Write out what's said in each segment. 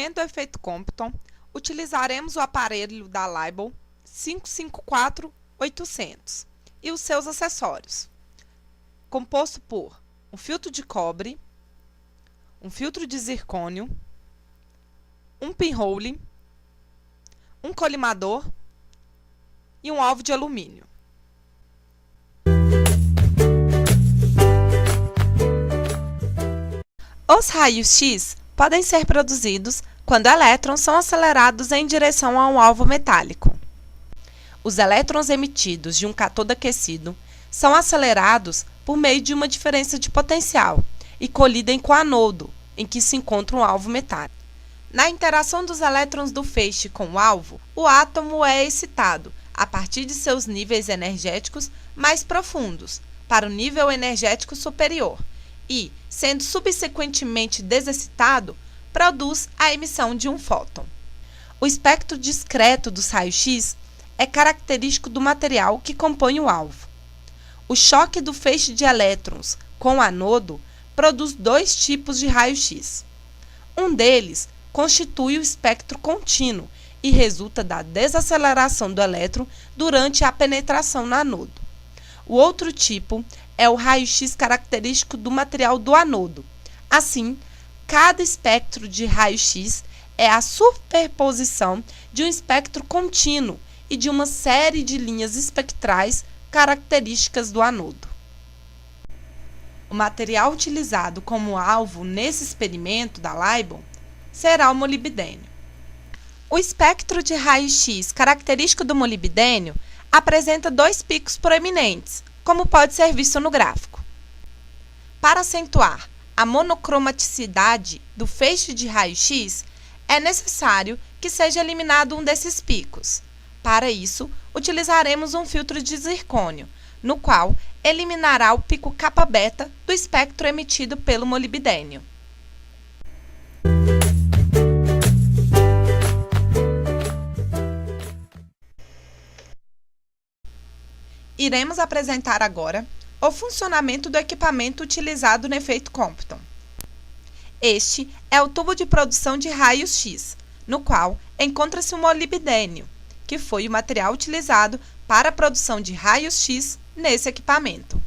procedimento do efeito Compton, utilizaremos o aparelho da Leibel 554-800 e os seus acessórios, composto por um filtro de cobre, um filtro de zircônio, um pinhole, um colimador e um alvo de alumínio. Os raios-x podem ser produzidos quando elétrons são acelerados em direção a um alvo metálico. Os elétrons emitidos de um cátodo aquecido são acelerados por meio de uma diferença de potencial e colidem com o anodo, em que se encontra um alvo metálico. Na interação dos elétrons do feixe com o alvo, o átomo é excitado a partir de seus níveis energéticos mais profundos para o nível energético superior e, sendo subsequentemente desexcitado, produz a emissão de um fóton. O espectro discreto dos raios-x é característico do material que compõe o alvo. O choque do feixe de elétrons com o anodo produz dois tipos de raio-x. Um deles constitui o espectro contínuo e resulta da desaceleração do elétron durante a penetração no anodo. O outro tipo é o raio-x característico do material do anodo. Assim, cada espectro de raio-x é a superposição de um espectro contínuo e de uma série de linhas espectrais características do anodo. O material utilizado como alvo nesse experimento da Leibel será o molibdênio. O espectro de raio-x característico do molibdênio apresenta dois picos proeminentes, como pode ser visto no gráfico. Para acentuar a monocromaticidade do feixe de raio-x, é necessário que seja eliminado um desses picos. Para isso, utilizaremos um filtro de zircônio, no qual eliminará o pico kappa-beta do espectro emitido pelo molibdênio. Iremos apresentar agora o funcionamento do equipamento utilizado no efeito Compton. Este é o tubo de produção de raios-x, no qual encontra-se o molibdênio, que foi o material utilizado para a produção de raios-x nesse equipamento.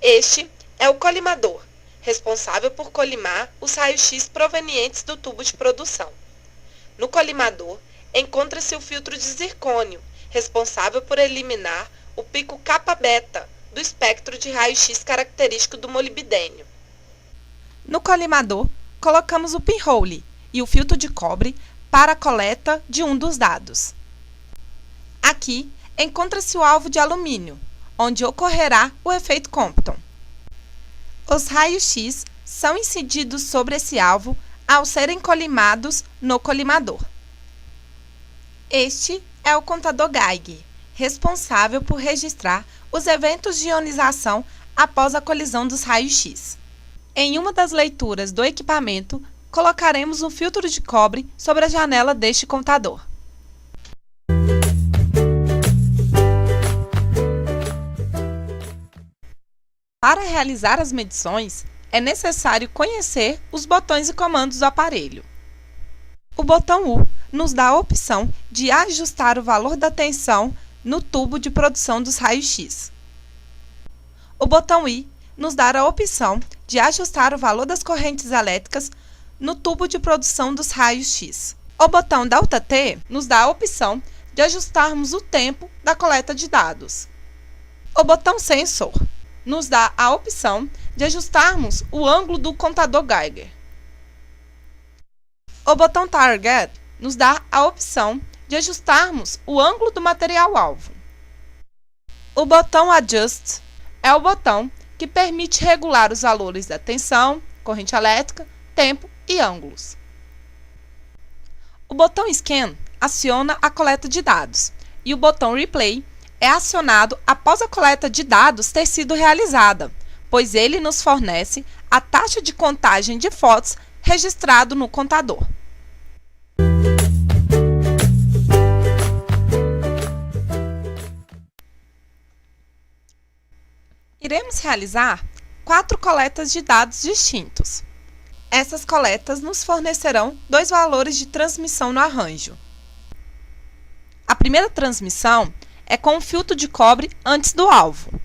Este é o colimador, responsável por colimar os raios-x provenientes do tubo de produção. No colimador, encontra-se o filtro de zircônio, responsável por eliminar o pico kappa-beta do espectro de raio-x característico do molibdênio. No colimador, colocamos o pinhole e o filtro de cobre para a coleta de um dos dados. Aqui, encontra-se o alvo de alumínio, onde ocorrerá o efeito Compton. Os raios-x são incididos sobre esse alvo ao serem colimados no colimador. Este é o contador Geiger, responsável por registrar os eventos de ionização após a colisão dos raios-x. Em uma das leituras do equipamento, colocaremos um filtro de cobre sobre a janela deste contador. Para realizar as medições, é necessário conhecer os botões e comandos do aparelho. O botão U nos dá a opção de ajustar o valor da tensão no tubo de produção dos raios-x. O botão I nos dá a opção de ajustar o valor das correntes elétricas no tubo de produção dos raios-x. O botão ΔT nos dá a opção de ajustarmos o tempo da coleta de dados. O botão Sensor nos dá a opção de ajustarmos o ângulo do contador Geiger. O botão Target nos dá a opção de ajustarmos o ângulo do material-alvo. O botão Adjust é o botão que permite regular os valores da tensão, corrente elétrica, tempo e ângulos. O botão Scan aciona a coleta de dados e o botão Replay é acionado após a coleta de dados ter sido realizada, pois ele nos fornece a taxa de contagem de fotos registrado no contador. Iremos realizar 4 coletas de dados distintos. Essas coletas nos fornecerão dois valores de transmissão no arranjo. A primeira transmissão é com o filtro de cobre antes do alvo,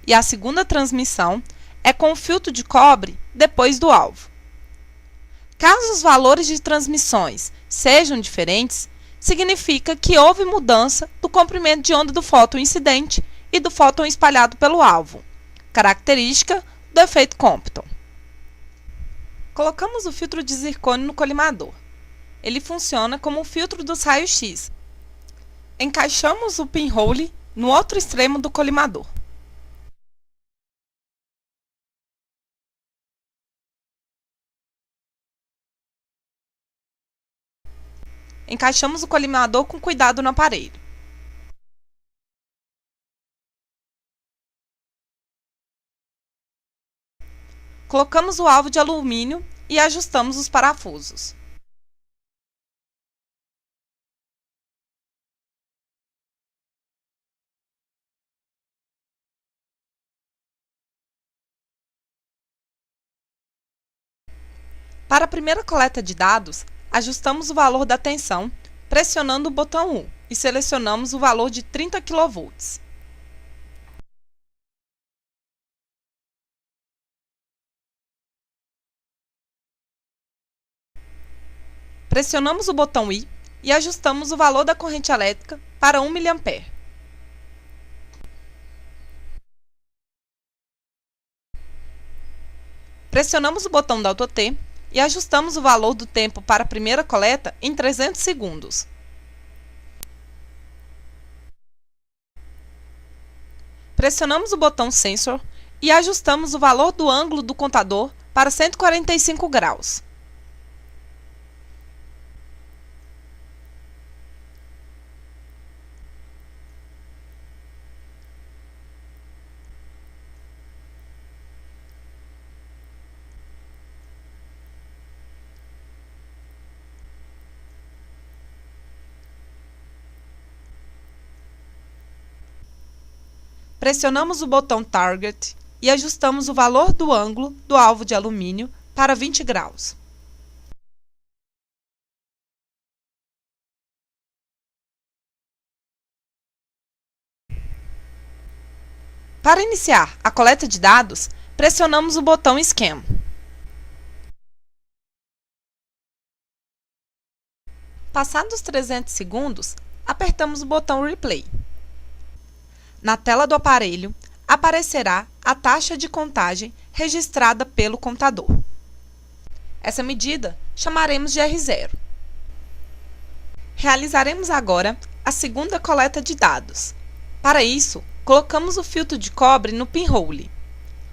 e a segunda transmissão é com o filtro de cobre depois do alvo. Caso os valores de transmissões sejam diferentes, significa que houve mudança do comprimento de onda do fóton incidente e do fóton espalhado pelo alvo, característica do efeito Compton. Colocamos o filtro de zircônio no colimador. Ele funciona como um filtro dos raios-x. Encaixamos o pinhole no outro extremo do colimador. Encaixamos o colimador com cuidado no aparelho. Colocamos o alvo de alumínio e ajustamos os parafusos. Para a primeira coleta de dados, ajustamos o valor da tensão pressionando o botão 1 e selecionamos o valor de 30 kV. Pressionamos o botão I e ajustamos o valor da corrente elétrica para 1 mA. Pressionamos o botão Delta T e ajustamos o valor do tempo para a primeira coleta em 300 segundos. Pressionamos o botão Sensor e ajustamos o valor do ângulo do contador para 145 graus. Pressionamos o botão Target e ajustamos o valor do ângulo do alvo de alumínio para 20 graus. Para iniciar a coleta de dados, pressionamos o botão Scan. Passados 300 segundos, apertamos o botão Replay. Na tela do aparelho, aparecerá a taxa de contagem registrada pelo contador. Essa medida chamaremos de R0. Realizaremos agora a segunda coleta de dados. Para isso, colocamos o filtro de cobre no pinhole.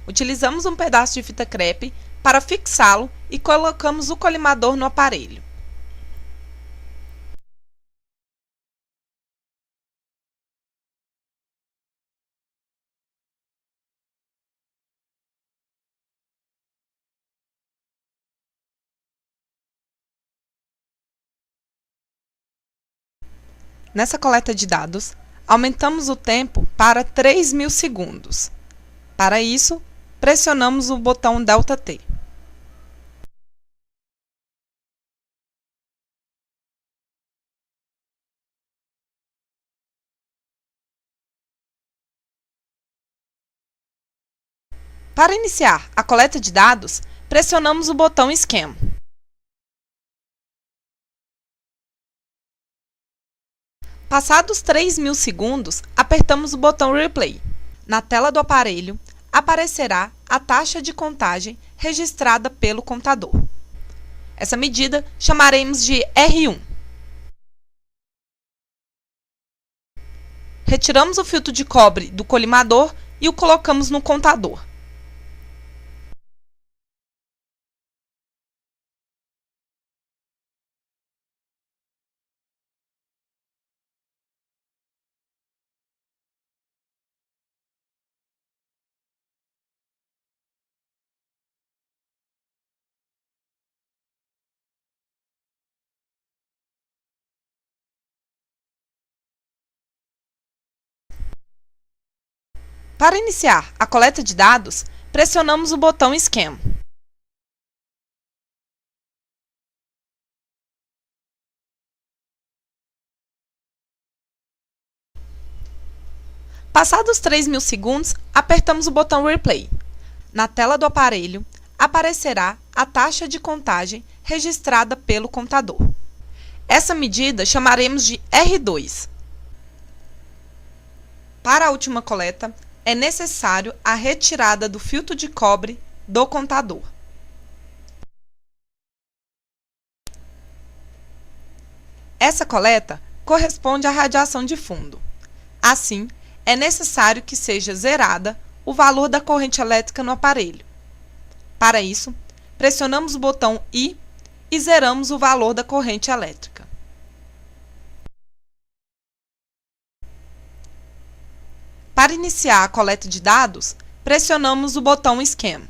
Utilizamos um pedaço de fita crepe para fixá-lo e colocamos o colimador no aparelho. Nessa coleta de dados, aumentamos o tempo para 3.000 segundos. Para isso, pressionamos o botão Delta T. Para iniciar a coleta de dados, pressionamos o botão Scan. Passados 3.000 segundos, apertamos o botão Replay. Na tela do aparelho, aparecerá a taxa de contagem registrada pelo contador. Essa medida chamaremos de R1. Retiramos o filtro de cobre do colimador e o colocamos no contador. Para iniciar a coleta de dados, pressionamos o botão Scan. Passados 3.000 segundos, apertamos o botão Replay. Na tela do aparelho, aparecerá a taxa de contagem registrada pelo contador. Essa medida chamaremos de R2. Para a última coleta, é necessário a retirada do filtro de cobre do contador. Essa coleta corresponde à radiação de fundo. Assim, é necessário que seja zerada o valor da corrente elétrica no aparelho. Para isso, pressionamos o botão I e zeramos o valor da corrente elétrica. Para iniciar a coleta de dados, pressionamos o botão Scan.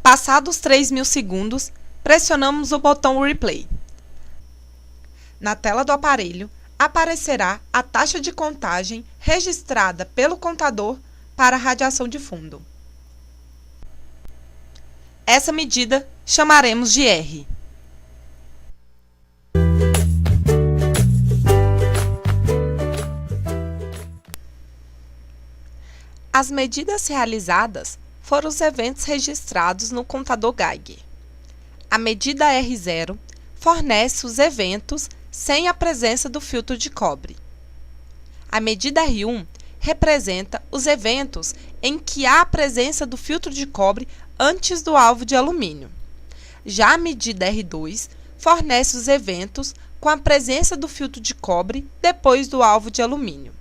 Passados 3.000 segundos, pressionamos o botão Replay. Na tela do aparelho, aparecerá a taxa de contagem registrada pelo contador para a radiação de fundo. Essa medida chamaremos de R. As medidas realizadas foram os eventos registrados no contador Geiger. A medida R0 fornece os eventos sem a presença do filtro de cobre. A medida R1 representa os eventos em que há a presença do filtro de cobre antes do alvo de alumínio. Já a medida R2 fornece os eventos com a presença do filtro de cobre depois do alvo de alumínio.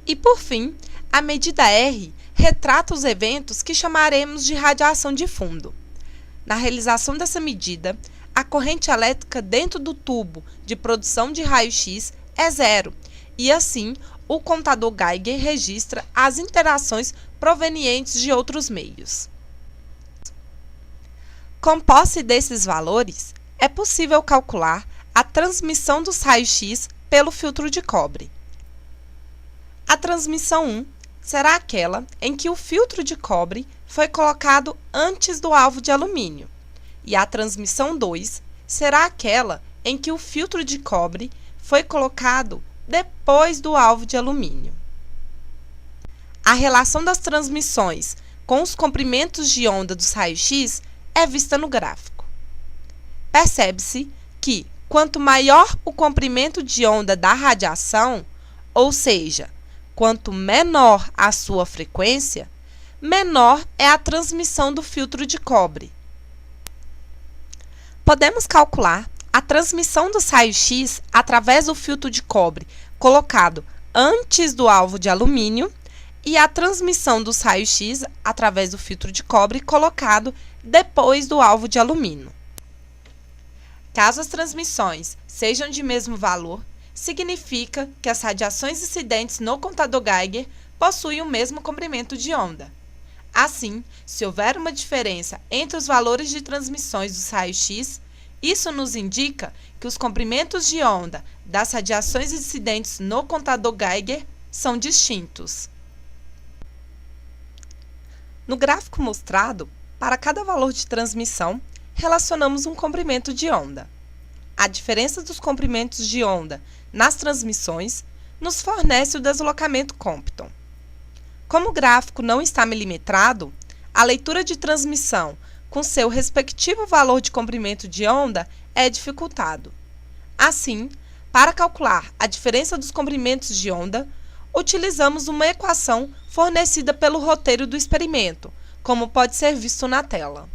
E, por fim, a medida R retrata os eventos que chamaremos de radiação de fundo. Na realização dessa medida, a corrente elétrica dentro do tubo de produção de raio-x é zero e, assim, o contador Geiger registra as interações provenientes de outros meios. Com posse desses valores, é possível calcular a transmissão dos raios-x pelo filtro de cobre. A transmissão 1 será aquela em que o filtro de cobre foi colocado antes do alvo de alumínio, e a transmissão 2 será aquela em que o filtro de cobre foi colocado depois do alvo de alumínio. A relação das transmissões com os comprimentos de onda dos raios-x é vista no gráfico. Percebe-se que, quanto maior o comprimento de onda da radiação, ou seja, quanto menor a sua frequência, menor é a transmissão do filtro de cobre. Podemos calcular a transmissão dos raios-x através do filtro de cobre colocado antes do alvo de alumínio e a transmissão dos raios-x através do filtro de cobre colocado depois do alvo de alumínio. Caso as transmissões sejam de mesmo valor, significa que as radiações incidentes no contador Geiger possuem o mesmo comprimento de onda. Assim, se houver uma diferença entre os valores de transmissões dos raios-x, isso nos indica que os comprimentos de onda das radiações incidentes no contador Geiger são distintos. No gráfico mostrado, para cada valor de transmissão, relacionamos um comprimento de onda. A diferença dos comprimentos de onda nas transmissões nos fornece o deslocamento Compton. Como o gráfico não está milimetrado, a leitura de transmissão com seu respectivo valor de comprimento de onda é dificultado. Assim, para calcular a diferença dos comprimentos de onda, utilizamos uma equação fornecida pelo roteiro do experimento, como pode ser visto na tela.